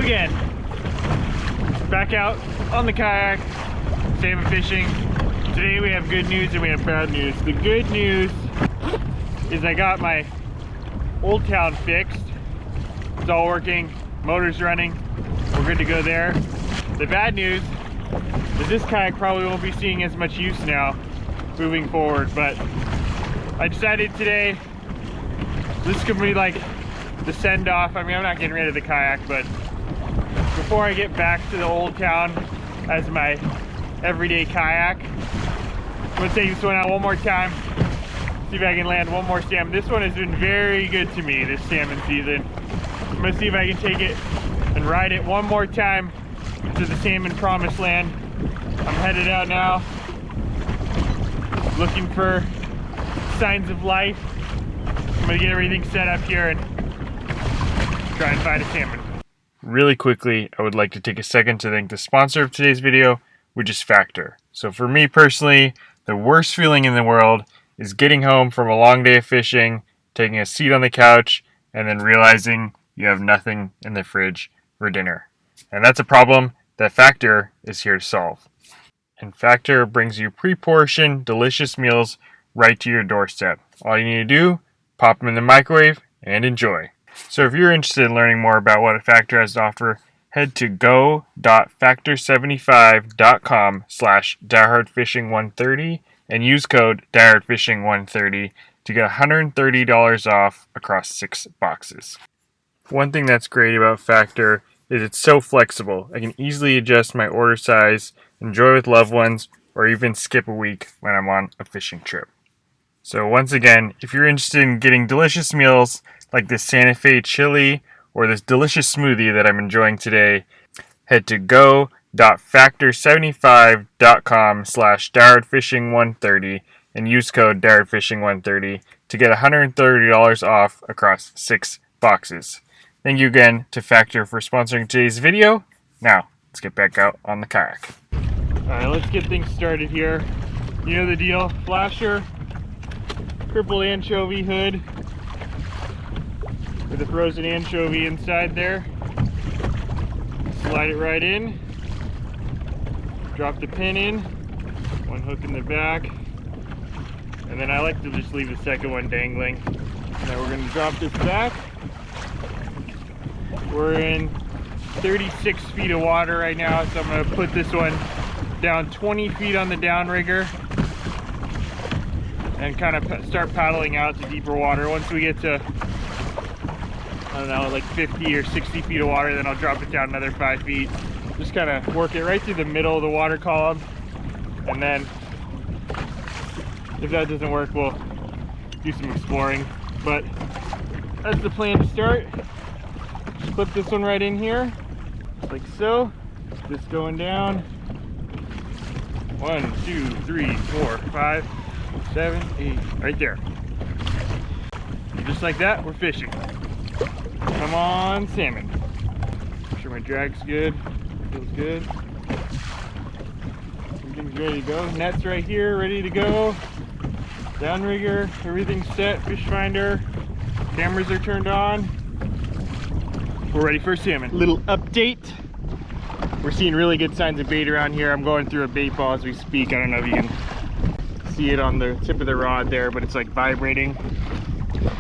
go again. Back out on the kayak, salmon fishing. Today we have good news and we have bad news. The good news is I got my Old Town fixed. It's all working, motor's running. We're good to go there. The bad news is this kayak probably won't be seeing as much use now moving forward, but I decided today this is gonna be like the send off. I mean, I'm not getting rid of the kayak, but before I get back to the Old Town as my everyday kayak, I'm gonna take this one out one more time, see if I can land one more salmon. This one has been very good to me this salmon season. I'm gonna see if I can take it and ride it one more time to the salmon promised land. I'm headed out now, looking for signs of life. I'm gonna get everything set up here and try and find a salmon. Really quickly, I would like to take a second to thank the sponsor of today's video, which is Factor. So for me personally, the worst feeling in the world is getting home from a long day of fishing, taking a seat on the couch, and then realizing you have nothing in the fridge for dinner. And that's a problem that Factor is here to solve. And Factor brings you pre-portioned, delicious meals right to your doorstep. All you need to do, pop them in the microwave and enjoy. So if you're interested in learning more about what Factor has to offer, head to go.factor75.com/diehardfishing130 and use code diehardfishing130 to get $130 off across 6 boxes. One thing that's great about Factor is it's so flexible. I can easily adjust my order size, enjoy with loved ones, or even skip a week when I'm on a fishing trip. So once again, if you're interested in getting delicious meals like this Santa Fe chili or this delicious smoothie that I'm enjoying today, head to go.factor75.com/diehardfishing130 and use code diehardfishing130 to get $130 off across 6 boxes. Thank you again to Factor for sponsoring today's video. Now, let's get back out on the kayak. Alright, let's get things started here. You know the deal, flasher, crippled anchovy hood with a frozen anchovy inside there. Slide it right in, drop the pin in, one hook in the back, and then I like to just leave the second one dangling. Now we're going to drop this back. We're in 36 feet of water right now, so I'm going to put this one down 20 feet on the downrigger and kind of start paddling out to deeper water. Once we get to, I don't know, like 50 or 60 feet of water, then I'll drop it down another 5 feet. Just kind of work it right through the middle of the water column, and then if that doesn't work, we'll do some exploring. But that's the plan to start. Just clip this one right in here, like so. This going down. 1, 2, 3, 4, 5, 7, 8, right there. And just like that, we're fishing. Come on, salmon. Make sure my drag's good, feels good. Everything's ready to go. Net's right here, ready to go. Downrigger, everything's set. Fish finder, cameras are turned on. We're ready for salmon. Little update. We're seeing really good signs of bait around here. I'm going through a bait ball as we speak. I don't know if you can see it on the tip of the rod there, but it's like vibrating.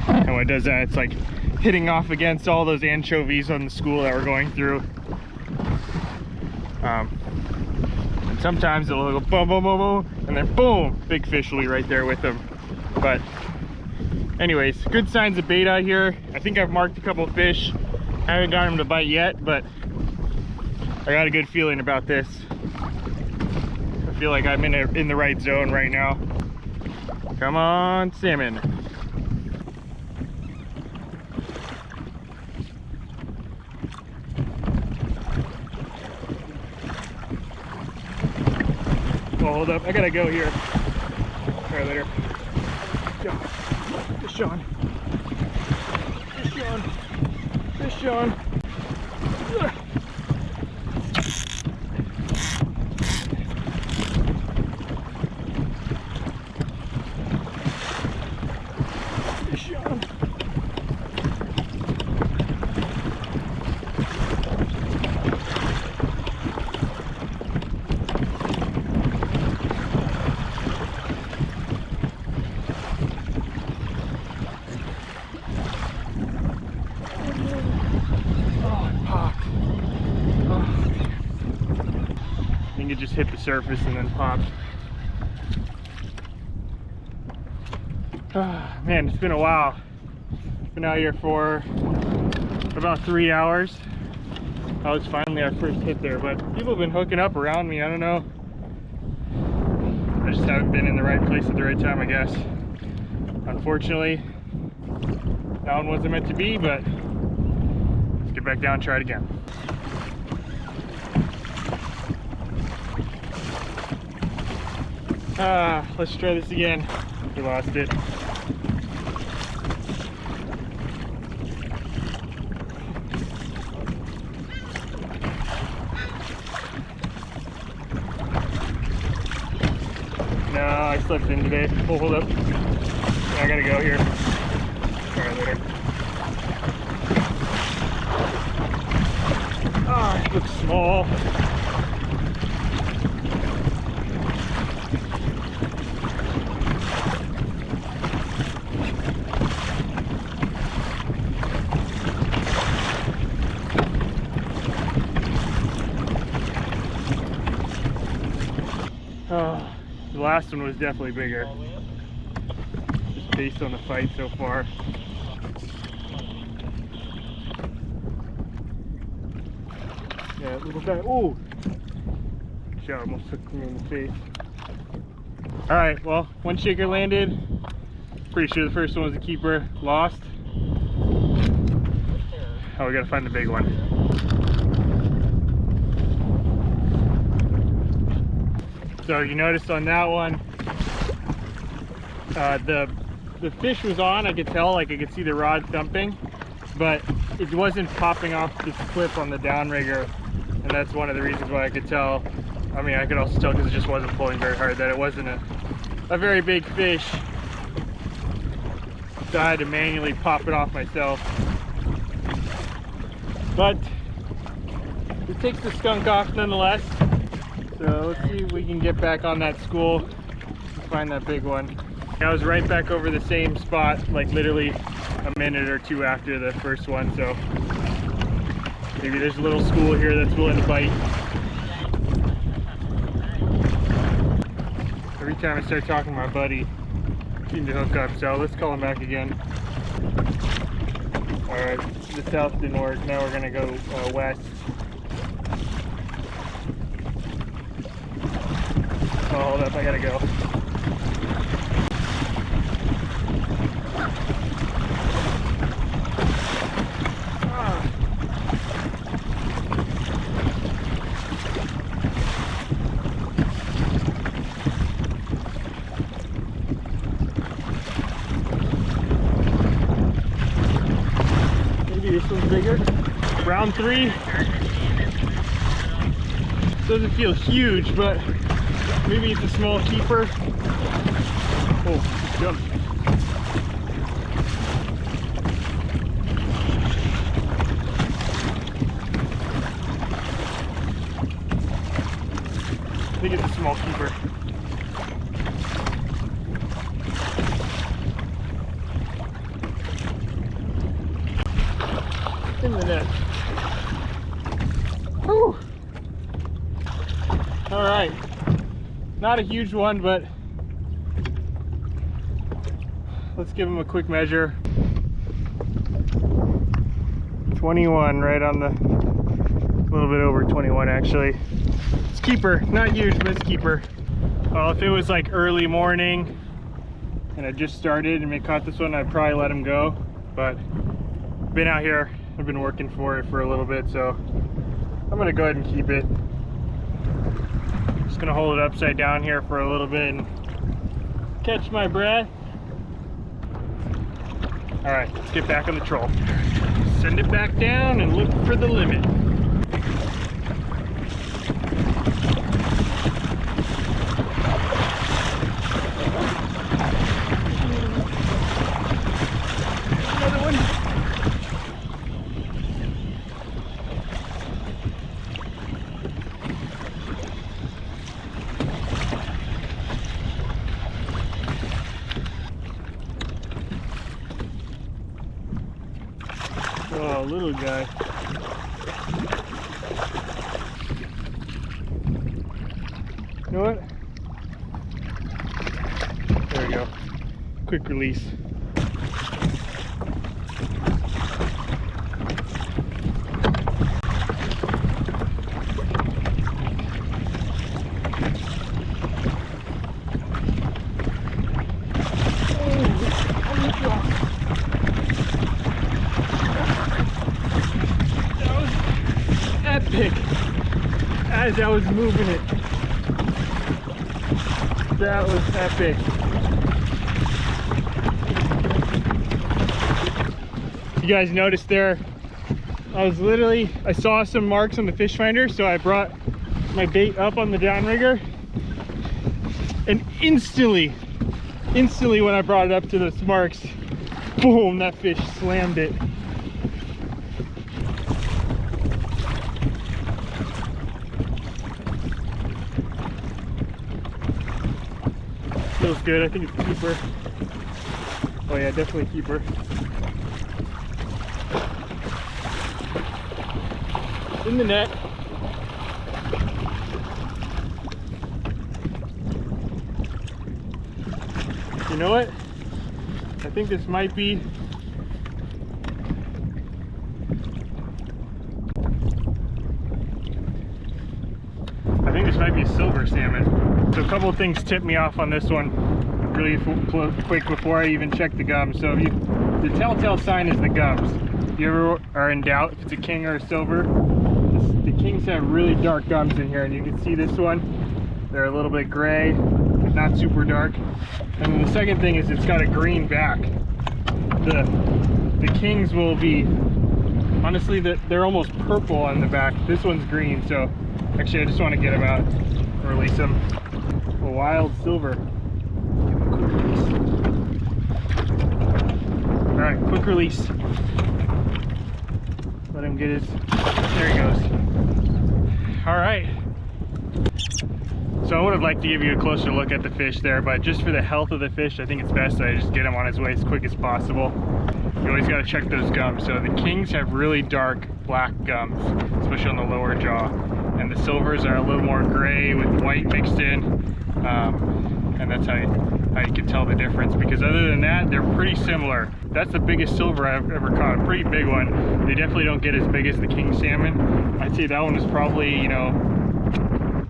And when it does that, it's like hitting off against all those anchovies on the school that we're going through. And sometimes it'll go boom, boom, boom, boom, and then boom, big fish will be right there with them. But anyways, good signs of bait out here. I think I've marked a couple of fish. I haven't got them to bite yet, but I got a good feeling about this. I feel like I'm in the right zone right now. Come on, salmon. Oh, hold up, I gotta go here. All right, later. Fish on. Fish on. Fish on. Ugh. Fish on. think it just hit the surface and then popped. Man, it's been a while. Been out here for about 3 hours. That was finally our first hit there, but people have been hooking up around me. I don't know. I just haven't been in the right place at the right time, I guess. Unfortunately, that one wasn't meant to be, but let's get back down and try it again. Let's try this again. We lost it. No, I slept in today. Oh, hold up. I gotta go here. Alright, later. Ah, it looks small. The last one was definitely bigger, just based on the fight so far. Yeah, little guy. Oh! Shot almost took me in the face. Alright, well, one shaker landed. Pretty sure the first one was a keeper. Lost. Oh, we gotta find the big one. So you noticed on that one, the fish was on. I could tell, like I could see the rod thumping, but it wasn't popping off this clip on the downrigger, and that's one of the reasons why I could tell. I mean, I could also tell because it just wasn't pulling very hard that it wasn't a very big fish. So I had to manually pop it off myself. But it takes the skunk off nonetheless. So let's see if we can get back on that school and find that big one. I was right back over the same spot, like literally a minute or two after the first one, so maybe there's a little school here that's willing to bite. Every time I start talking to my buddy, I seem to hook up, so let's call him back again. Alright, the south didn't work, now we're gonna go west. Oh, hold up, I gotta go. Maybe this one's bigger. Round 3. Doesn't feel huge, but maybe it's a small keeper. Oh, jump. I think it's a small keeper. In the net. Whew. All right. Not a huge one, but let's give him a quick measure. 21, right on the, a little bit over 21 actually. It's keeper, not huge, but it's keeper. Well, if it was like early morning and I just started and we caught this one, I'd probably let him go. But I've been out here, I've been working for it for a little bit, so I'm gonna go ahead and keep it. Just gonna hold it upside down here for a little bit and catch my breath. All right, let's get back on the troll. Send it back down and look for the limit. Another one. Oh, little guy. quick release. Epic as I was moving it. That was epic. You guys noticed there, I saw some marks on the fish finder, so I brought my bait up on the downrigger, and instantly when I brought it up to those marks, boom, that fish slammed it. Feels good. I think it's a keeper. Oh yeah, definitely a keeper. In the net. You know what? I think this might be a silver salmon. So a couple of things tipped me off on this one really quick before I even check the gums. So the telltale sign is the gums. If you ever are in doubt if it's a king or a silver, the kings have really dark gums in here, and you can see this one. They're a little bit gray, but not super dark. And then the second thing is it's got a green back. The kings will be, honestly, they're almost purple on the back. This one's green, so actually I just want to get them out and release them. A wild silver. All right, quick release. Let him get his, there he goes. All right. So I would have liked to give you a closer look at the fish there, but just for the health of the fish, I think it's best that I just get him on his way as quick as possible. You always got to check those gums. So the kings have really dark black gums, especially on the lower jaw. And the silvers are a little more gray with white mixed in. And that's how you can tell the difference, because other than that, they're pretty similar. That's the biggest silver I've ever caught, a pretty big one. They definitely don't get as big as the king salmon. I'd say that one is probably, you know,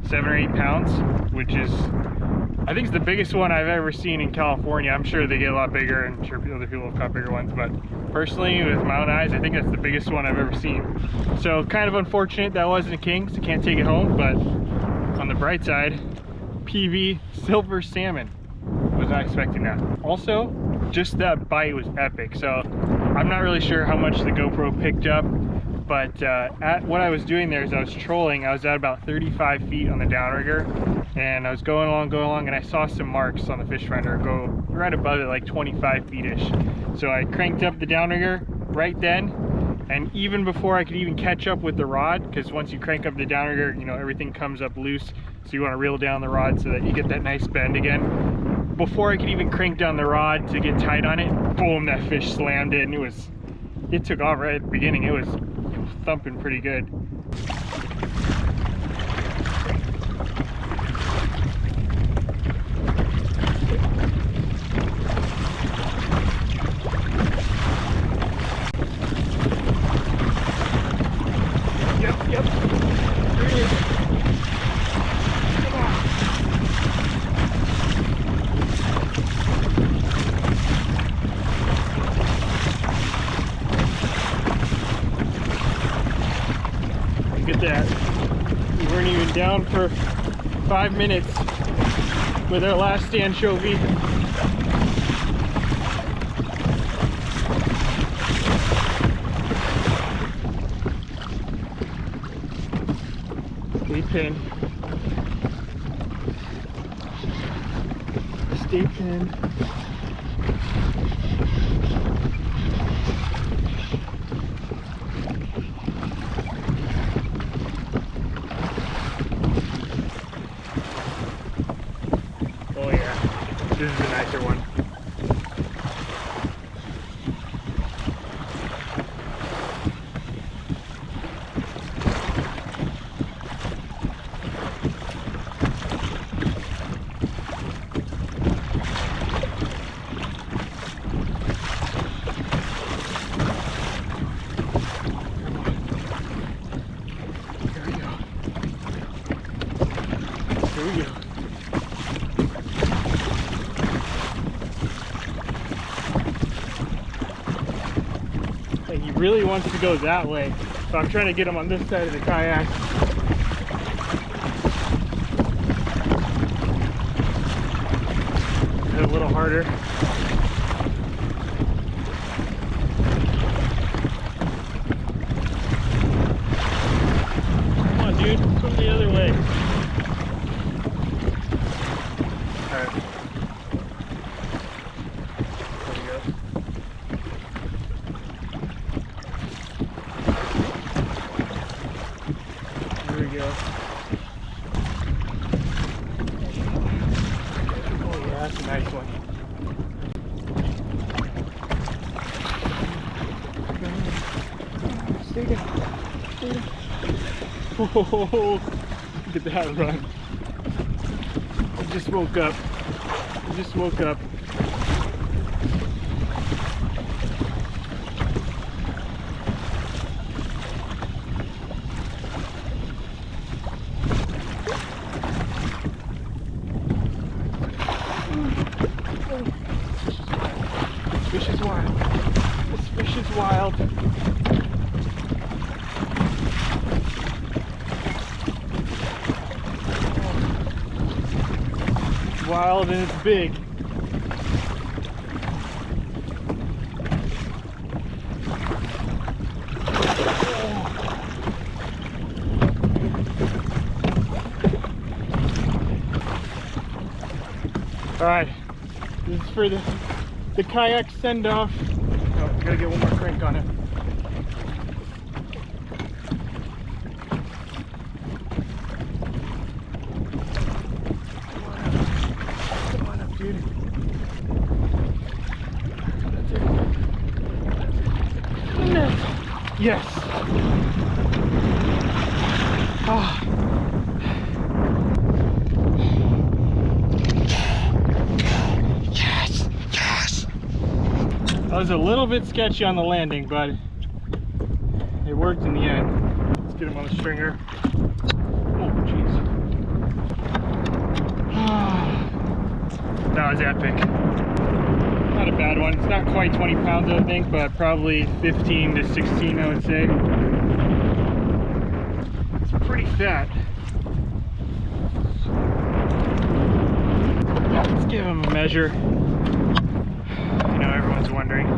7 or 8 pounds, which is, I think it's the biggest one I've ever seen in California. I'm sure they get a lot bigger, and I'm sure other people have caught bigger ones, but personally, with my own eyes, I think that's the biggest one I've ever seen. So kind of unfortunate that wasn't a king, so can't take it home, but on the bright side, PB silver salmon. Was not expecting that. Also, just that bite was epic. So I'm not really sure how much the GoPro picked up, but at what I was doing there is I was trolling. I was at about 35 feet on the downrigger, and I was going along, and I saw some marks on the fish finder go right above it, like 25 feet-ish. So I cranked up the downrigger right then, and even before I could even catch up with the rod, because once you crank up the downrigger, you know, everything comes up loose, so you want to reel down the rod so that you get that nice bend again. Before I could even crank down the rod to get tight on it, boom, that fish slammed it, and it took off right at the beginning. It was thumping pretty good. Yep. There it is. Come on. Look at that. We weren't even down for 5 minutes with our last anchovy. Stay pinned. Stay pinned. Oh yeah, this is a nicer one. really wants to go that way. So I'm trying to get him on this side of the kayak. A little harder. Come on, dude, swim the other way. Alright. There we go. There we go. Oh yeah, that's a nice one. Stay there. Stay there. Oh, look at that run. I just woke up. I just woke up. This fish is wild. This fish is wild. Wild and it's big. All right, this is for the kayak send-off. Oh, gotta get one more crank on it. Dude. Yes. Oh. Yes. Yes. I was a little bit sketchy on the landing, but it worked in the end. Let's get him on the stringer. Oh, jeez. That was epic. Not a bad one. It's not quite 20 pounds, I think, but probably 15 to 16, I would say. It's pretty fat. Let's give him a measure. I know everyone's wondering.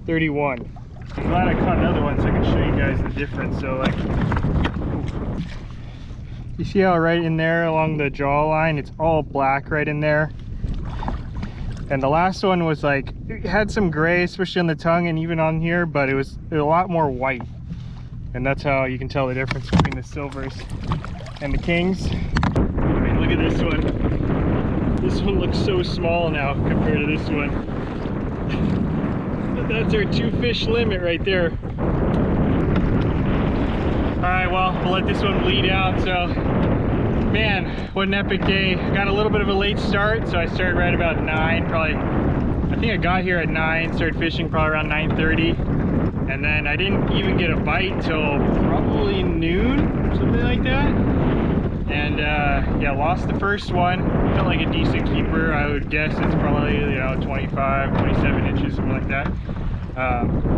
31. I'm glad I caught another one so I can show you guys the difference. So like, you see how right in there along the jawline, it's all black right in there. And the last one was like, it had some gray, especially on the tongue and even on here, but it was a lot more white. And that's how you can tell the difference between the silvers and the kings. I mean, look at this one. This one looks so small now compared to this one. That's our 2 fish limit right there. Alright, well, we'll let this one bleed out. So, man, what an epic day. I got a little bit of a late start, so I started right about 9, probably. I think I got here at 9, started fishing probably around 9:30. And then I didn't even get a bite till probably noon, something like that. And yeah, lost the first one. Felt like a decent keeper. I would guess it's probably, 25, 27 inches, something like that.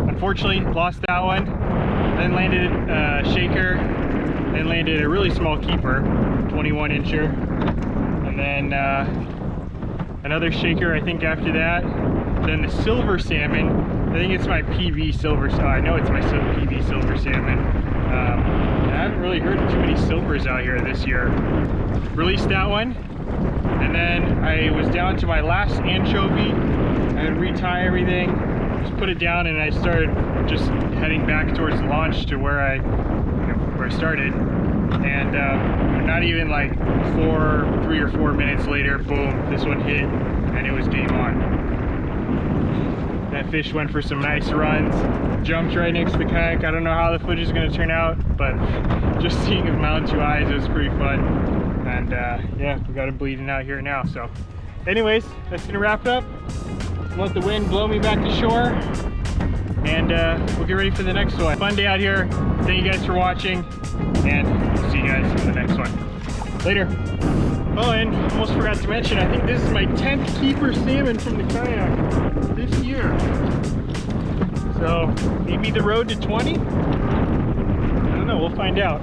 Unfortunately, lost that one. Then landed a shaker, then landed a really small keeper, 21 incher. And then another shaker, I think, after that. Then the silver salmon. I think it's my PB silver. I know it's my PB silver salmon. I haven't really heard of too many silvers out here this year. Released that one, and then I was down to my last anchovy. I had to retie everything, just put it down, and I started just heading back towards the launch to where I started. And not even like 3 or 4 minutes later, boom, this one hit, and it was game on. That fish went for some nice runs, jumped right next to the kayak. I don't know how the footage is going to turn out, but just seeing him mount 2 eyes, it was pretty fun. And yeah, we got him bleeding out here now. So anyways, that's going to wrap it up. Let the wind blow me back to shore, and we'll get ready for the next one. Fun day out here. Thank you guys for watching, and see you guys in the next one. Later. Oh, and almost forgot to mention, I think this is my 10th keeper salmon from the kayak. This next year. So maybe the road to 20? I don't know, we'll find out.